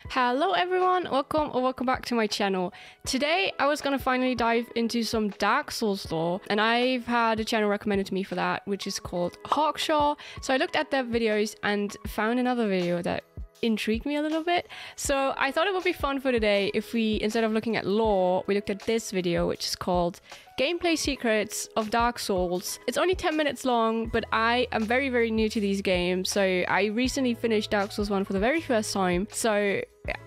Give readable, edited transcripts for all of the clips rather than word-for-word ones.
Hello everyone, welcome back to my channel. Today I was gonna finally dive into some Dark Souls lore, and I've had a channel recommended to me for that, which is called Hawkshaw. So I looked at their videos and found another video that intrigued me a little bit. So I thought it would be fun for today if we, instead of looking at lore, we looked at this video, which is called Gameplay Secrets of Dark Souls. It's only 10 minutes long, but I am very new to these games. So I recently finished Dark Souls 1 for the very first time. So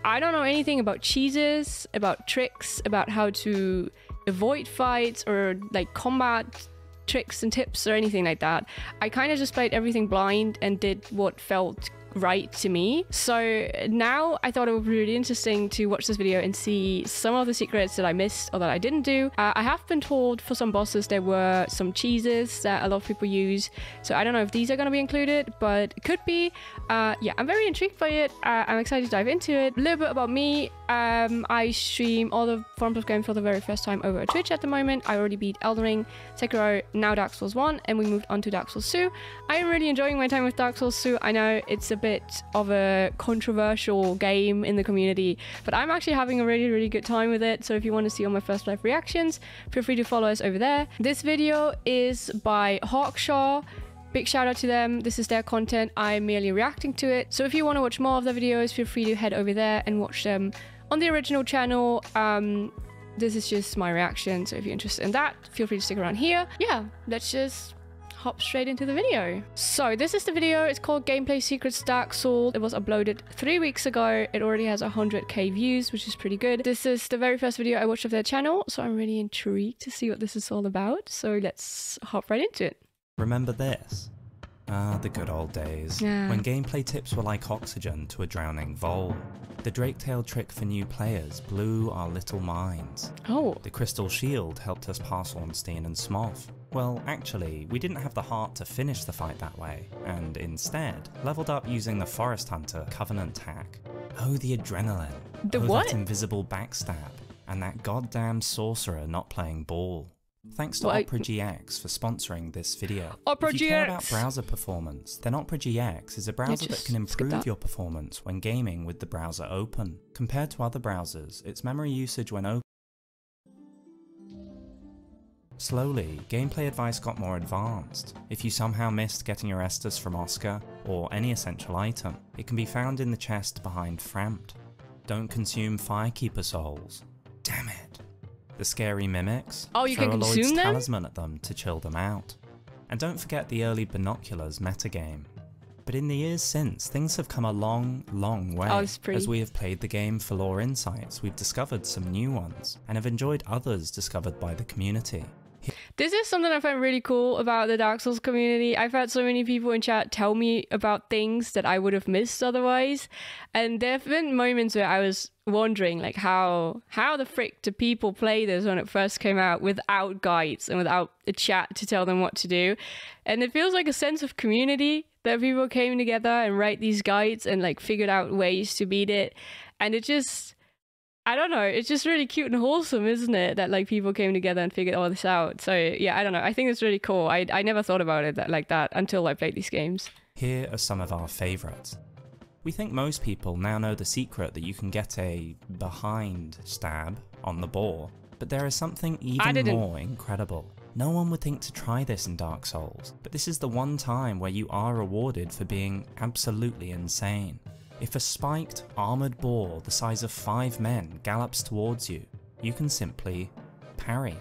I don't know anything about cheeses, about tricks, about how to avoid fights or like combat tricks and tips or anything like that. I kind of just played everything blind and did what felt right to me. So now I thought it would be really interesting to watch this video and see some of the secrets that I missed or that I didn't do. I have been told for some bosses there were some cheeses that a lot of people use, so I don't know if these are going to be included, but it could be. Yeah, I'm very intrigued by it. I'm excited to dive into it. A little bit about me. I stream all the FROMSOFT games for the very first time over Twitch at the moment. I already beat Elden Ring, Sekiro, now Dark Souls 1, and we moved on to Dark Souls 2. I am really enjoying my time with Dark Souls 2. I know it's a bit of a controversial game in the community, but I'm actually having a really good time with it. So if you want to see all my first live reactions, feel free to follow us over there. This video is by Hawkshaw. Big shout out to them. This is their content. I'm merely reacting to it. So if you want to watch more of their videos, feel free to head over there and watch them on the original channel. This is just my reaction, so if you're interested in that, feel free to stick around here. Yeah, let's just hop straight into the video. So this is the video. It's called Gameplay Secrets Dark Souls. It was uploaded 3 weeks ago. It already has 100k views, which is pretty good. This is the very first video I watched of their channel, so I'm really intrigued to see what this is all about. So let's hop right into it. Remember this? Ah, the good old days, when gameplay tips were like oxygen to a drowning vole. The Drake-tailed trick for new players blew our little minds. Oh. The Crystal Shield helped us pass on Stein and Smough. Well, actually, we didn't have the heart to finish the fight that way, and instead, leveled up using the Forest Hunter Covenant hack. Oh, the adrenaline. The what? That invisible backstab. And that goddamn sorcerer not playing ball. Thanks to Opera GX for sponsoring this video. Opera if you GX. care about browser performance, then Opera GX is a browser that can improve your performance when gaming with the browser open. Compared to other browsers, its memory usage when open. Slowly, gameplay advice got more advanced. If you somehow missed getting your Estus from Oscar, or any essential item, it can be found in the chest behind Frampt. Don't consume Firekeeper souls. Damn it. The scary mimics, oh, you can consume them? Talisman at them to chill them out. And don't forget the early binoculars metagame. But in the years since, things have come a long way. Oh, as we have played the game for lore insights, we've discovered some new ones, and have enjoyed others discovered by the community. This is something I find really cool about the Dark Souls community. I've had so many people in chat tell me about things that I would have missed otherwise. And there have been moments where I was wondering, like, how the frick do people play this when it first came out without guides and without a chat to tell them what to do? And it feels like a sense of community that people came together and write these guides and like figured out ways to beat it. And it just, I don't know, it's just really cute and wholesome, isn't it? That like people came together and figured all this out. So yeah, I don't know. I think it's really cool. I never thought about it like that until I played these games. Here are some of our favorites. We think most people now know the secret that you can get a behind stab on the boar, but there is something even more incredible. No one would think to try this in Dark Souls, but this is the one time where you are rewarded for being absolutely insane. If a spiked, armoured boar the size of 5 men gallops towards you, you can simply parry.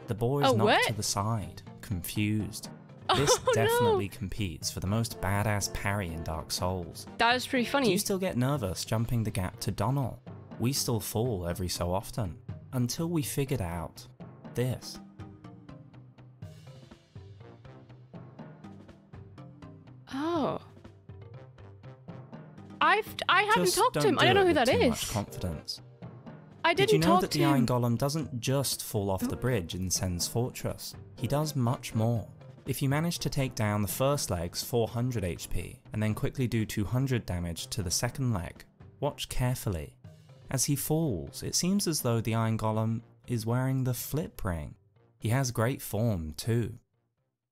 The boar is knocked to the side, confused. This definitely competes for the most badass parry in Dark Souls. That is pretty funny. Do you still get nervous jumping the gap to Dontg? We still fall every so often, until we figured out this. Oh. I haven't talked to him. I don't know who that is. Much confidence. I didn't Did you know talk that to the him. Iron Golem doesn't just fall off the bridge in Sen's fortress? He does much more. If you manage to take down the first leg's 400 HP, and then quickly do 200 damage to the second leg, watch carefully. As he falls, it seems as though the Iron Golem is wearing the flip ring. He has great form too.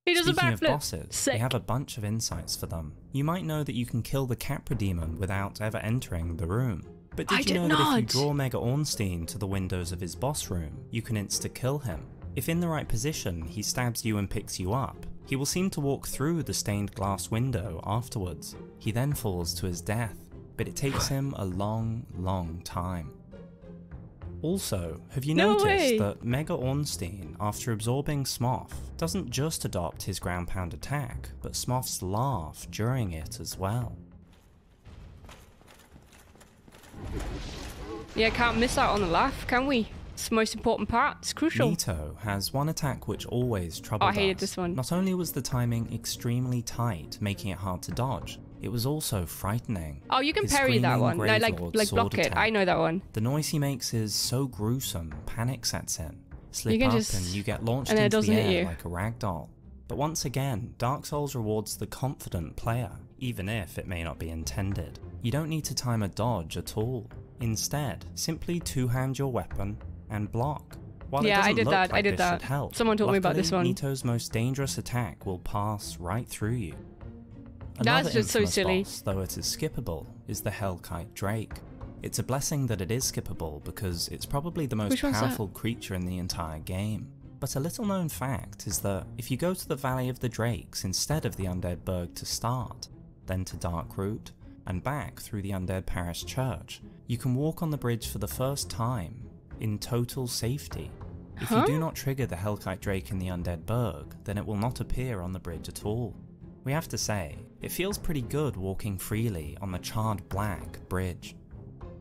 He does a Speaking backflip. of bosses, we have a bunch of insights for them. You might know that you can kill the Capra demon without ever entering the room. But did you know that if you draw Mega Ornstein to the windows of his boss room, you can insta-kill him? If in the right position, he stabs you and picks you up, he will seem to walk through the stained glass window afterwards. He then falls to his death, but it takes him a long, long time. Also, have you noticed that Mega Ornstein, after absorbing Smough, doesn't just adopt his ground pound attack, but Smough's laugh during it as well? Yeah, can't miss out on the laugh, can we? It's the most important part, it's crucial. Nito has one attack which always troubled us. I hated this one. Not only was the timing extremely tight, making it hard to dodge, it was also frightening. Oh, you can parry that one. No, like block it. I know that one. The noise he makes is so gruesome, panic sets in. Slip up and you get launched into the air like a ragdoll. But once again, Dark Souls rewards the confident player, even if it may not be intended. You don't need to time a dodge at all. Instead, simply two-hand your weapon and block. While yeah, I did that. Someone told me about this one. Nito's most dangerous attack will pass right through you. That's just so silly. Boss, though it is skippable, is the Hellkite Drake. It's a blessing that it is skippable because it's probably the most powerful creature in the entire game. But a little known fact is that if you go to the Valley of the Drakes instead of the Undead Burg to start, then to Darkroot, and back through the Undead Parish Church, you can walk on the bridge for the first time in total safety. If you do not trigger the Hellkite Drake in the Undead Burg, then it will not appear on the bridge at all. We have to say, it feels pretty good walking freely on the charred black bridge.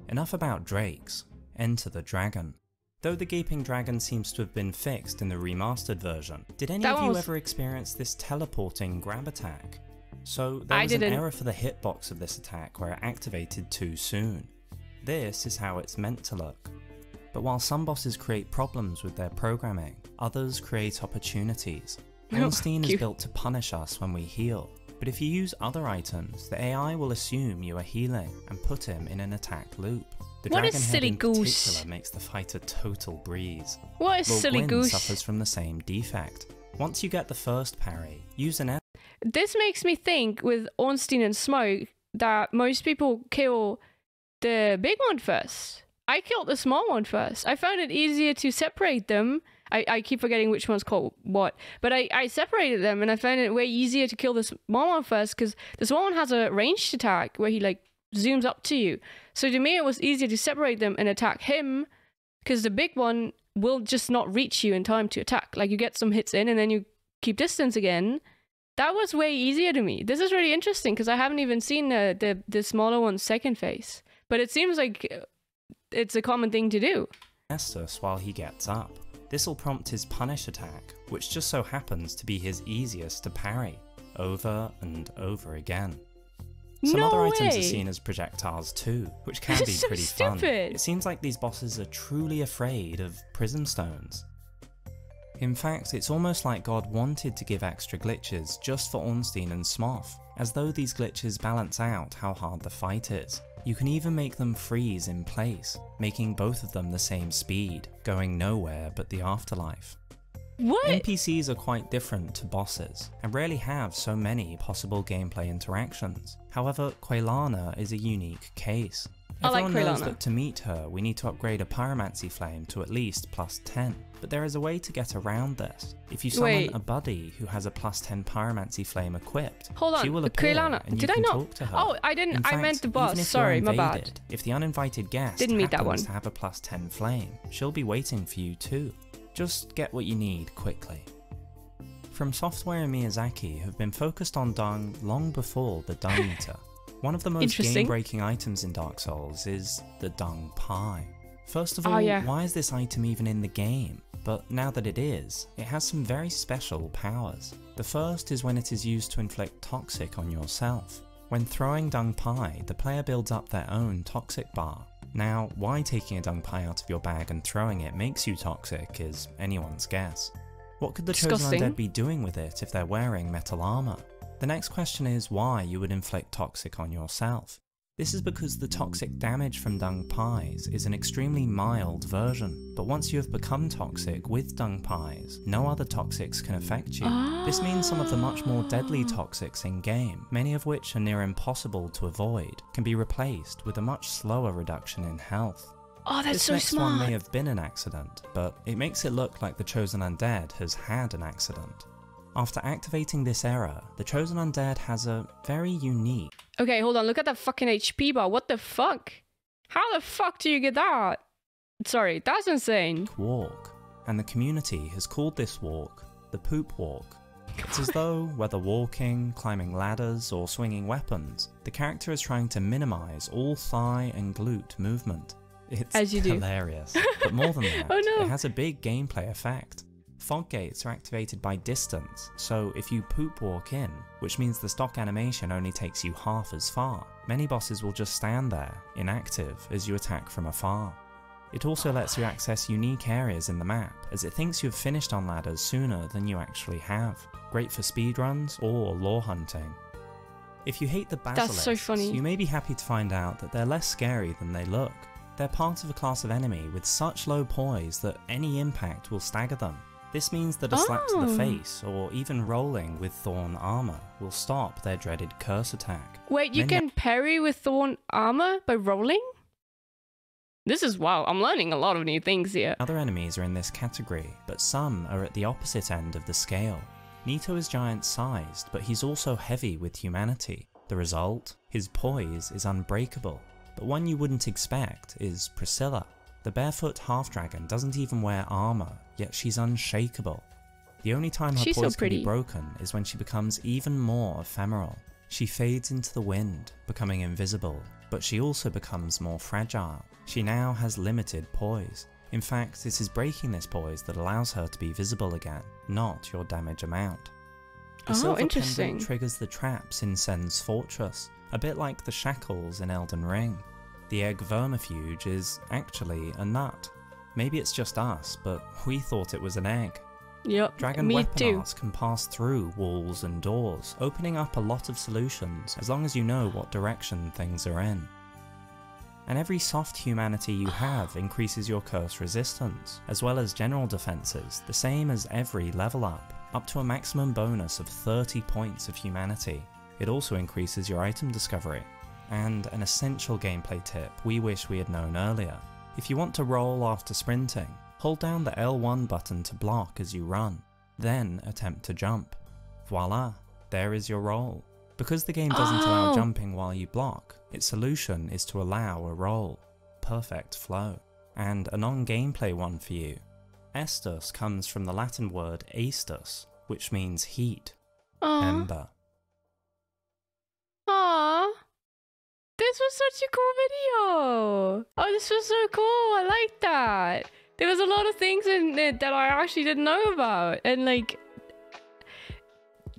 Enough about drakes, enter the dragon. Though the Gaping Dragon seems to have been fixed in the remastered version, did any of you ever experience this teleporting grab attack? So there was an error for the hitbox of this attack where it activated too soon. This is how it's meant to look. But while some bosses create problems with their programming, others create opportunities. Ornstein is built to punish us when we heal, but if you use other items, the AI will assume you are healing and put him in an attack loop. The dragon head in particular makes the fight a total breeze. What a silly goose. Suffers from the same defect. Once you get the first parry, use an This makes me think with Ornstein and Smough that most people kill the big one first. I killed the small one first. I found it easier to separate them. I keep forgetting which one's called what, but I separated them and I found it way easier to kill the small one first because the small one has a ranged attack where he like zooms up to you. So to me it was easier to separate them and attack him because the big one will just not reach you in time to attack. Like you get some hits in and then you keep distance again. That was way easier to me. This is really interesting because I haven't even seen the smaller one's second phase, but it seems like it's a common thing to do. Estus while he gets up. This will prompt his punish attack, which just so happens to be his easiest to parry, over and over again. Some other items are seen as projectiles too, which can be pretty fun. It seems like these bosses are truly afraid of prism stones. In fact, it's almost like God wanted to give extra glitches just for Ornstein and Smough, as though these glitches balance out how hard the fight is. You can even make them freeze in place, making both of them the same speed, going nowhere but the afterlife. What? NPCs are quite different to bosses, and rarely have so many possible gameplay interactions. However, Quana is a unique case. Everyone knows that to meet her, we need to upgrade a pyromancy flame to at least +10, but there is a way to get around this. If you summon a buddy who has a +10 pyromancy flame equipped, she will appear and you can talk to her. Oh, I didn't. In fact, I meant the boss. Sorry, my bad. If the uninvited guest happens to have a +10 flame, she'll be waiting for you too. Just get what you need quickly. From Software and Miyazaki have been focused on dung long before the Dung Eater. One of the most game-breaking items in Dark Souls is the Dontg Pie. First of all, why is this item even in the game? But now that it is, it has some very special powers. The first is when it is used to inflict toxic on yourself. When throwing Dontg Pie, the player builds up their own toxic bar. Now, why taking a Dontg Pie out of your bag and throwing it makes you toxic is anyone's guess. What could the Chosen Undead be doing with it if they're wearing metal armor? The next question is why you would inflict toxic on yourself. This is because the toxic damage from Dontg Pies is an extremely mild version, but once you have become toxic with Dontg Pies, no other toxics can affect you. This means some of the much more deadly toxics in game, many of which are near impossible to avoid, can be replaced with a much slower reduction in health. Oh, that's so smart. This next one may have been an accident, but it makes it look like the Chosen Undead has had an accident. After activating this error, the Chosen Undead has a very unique... Okay, hold on, look at that fucking HP bar, what the fuck? How the fuck do you get that? Sorry, that's insane. ...walk, and the community has called this walk the Poop Walk. It's as though, whether walking, climbing ladders, or swinging weapons, the character is trying to minimize all thigh and glute movement. It's hilarious, but more than that, it has a big gameplay effect. Fog gates are activated by distance, so if you poop walk in, which means the stock animation only takes you half as far, many bosses will just stand there, inactive, as you attack from afar. It also lets you access unique areas in the map, as it thinks you've finished on ladders sooner than you actually have. Great for speedruns or lore hunting. If you hate the basilisks, you may be happy to find out that they're less scary than they look. They're part of a class of enemy with such low poise that any impact will stagger them. This means that a slap to the face, or even rolling with thorn armor, will stop their dreaded curse attack. Wait, you can parry with thorn armor by rolling? This is wow, I'm learning a lot of new things here. Other enemies are in this category, but some are at the opposite end of the scale. Nito is giant-sized, but he's also heavy with humanity. The result? His poise is unbreakable. But one you wouldn't expect is Priscilla. The barefoot half-dragon doesn't even wear armor, yet she's unshakable. The only time her poise can be broken is when she becomes even more ephemeral. She fades into the wind, becoming invisible, but she also becomes more fragile. She now has limited poise. In fact, it is breaking this poise that allows her to be visible again, not your damage amount. The silver pendant triggers the traps in Sen's fortress, a bit like the shackles in Elden Ring. The egg vermifuge is actually a nut. Maybe it's just us, but we thought it was an egg. Yep, Dragon weapon arts can pass through walls and doors, opening up a lot of solutions as long as you know what direction things are in. And every soft humanity you have increases your curse resistance, as well as general defenses, the same as every level up to a maximum bonus of 30 points of humanity. It also increases your item discovery. And an essential gameplay tip we wish we had known earlier. If you want to roll after sprinting, hold down the L1 button to block as you run, then attempt to jump. Voila, there is your roll. Because the game doesn't allow jumping while you block, its solution is to allow a roll. Perfect flow. And a non-gameplay one for you. Estus comes from the Latin word aestus, which means heat. Ember. Aww. This was such a cool video. Oh, this was so cool. I like that. There was a lot of things in it that I actually didn't know about. And like,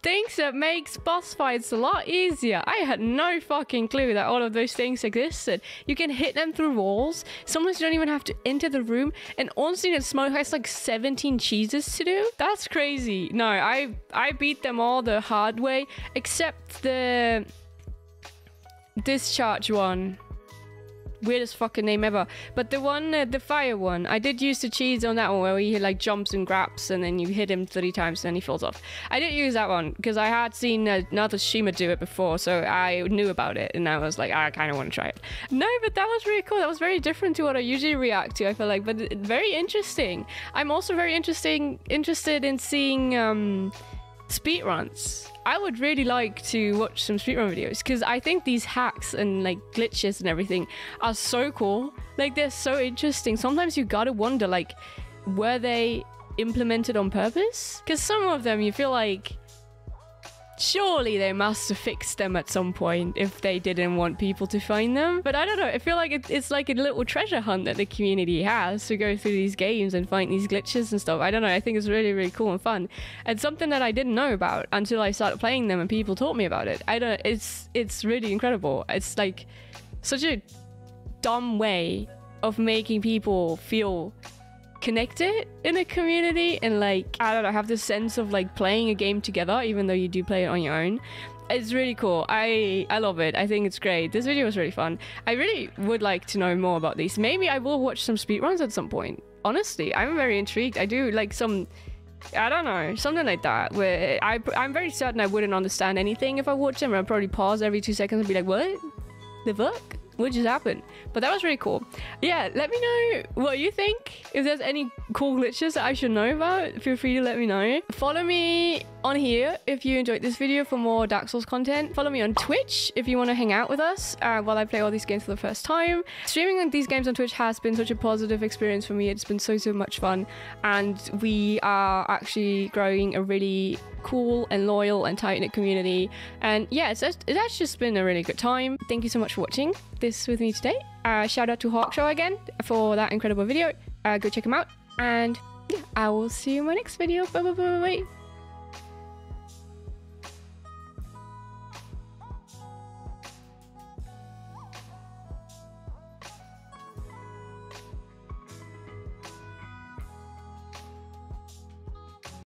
things that makes boss fights a lot easier. I had no fucking clue that all of those things existed. You can hit them through walls. Sometimes you don't even have to enter the room. And honestly, the smoke has like 17 cheeses to do. That's crazy. No, I beat them all the hard way, except the discharge one. Weirdest fucking name ever. But the one, the fire one, I did use the cheese on that one where he like jumps and grabs and then you hit him 3 times and then he falls off. I did use that one because I had seen another streamer do it before, so I knew about it and I was like, I kind of want to try it. No, but that was really cool. That was very different to what I usually react to, I feel like, but very interesting. I'm also very interested in seeing speedruns. I would really like to watch some speedrun videos because I think these hacks and like glitches and everything are so cool. Like, they're so interesting. Sometimes you gotta wonder, like, were they implemented on purpose? Because some of them you feel like surely they must have fixed them at some point if they didn't want people to find them. But I don't know, I feel like it's like a little treasure hunt that the community has to go through these games and find these glitches and stuff. I don't know, I think it's really, really cool and fun. And something that I didn't know about until I started playing them and people taught me about it. It's really incredible. It's like such a dumb way of making people feel connected in a community and like, I don't know, have this sense of like playing a game together even though you do play it on your own. It's really cool. I love it. I think it's great. This video was really fun. I really would like to know more about these. Maybe I will watch some speedruns at some point. Honestly, I'm very intrigued. I do like some, I don't know, something like that, where I'm very certain I wouldn't understand anything if I watched them. I'd probably pause every 2 seconds and be like, what the fuck? What just happened? But that was really cool. Yeah, let me know what you think. If there's any cool glitches that I should know about, feel free to let me know. Follow me on here if you enjoyed this video for more Dark Souls content. Follow me on Twitch if you want to hang out with us while I play all these games for the first time. Streaming these games on Twitch has been such a positive experience for me. It's been so much fun, and we are actually growing a really cool and loyal and tight-knit community. And yeah, it's actually just been a really good time. Thank you so much for watching this with me today. Shout out to Hawkshaw again for that incredible video. Go check him out, and yeah, I will see you in my next video. Bye bye bye bye.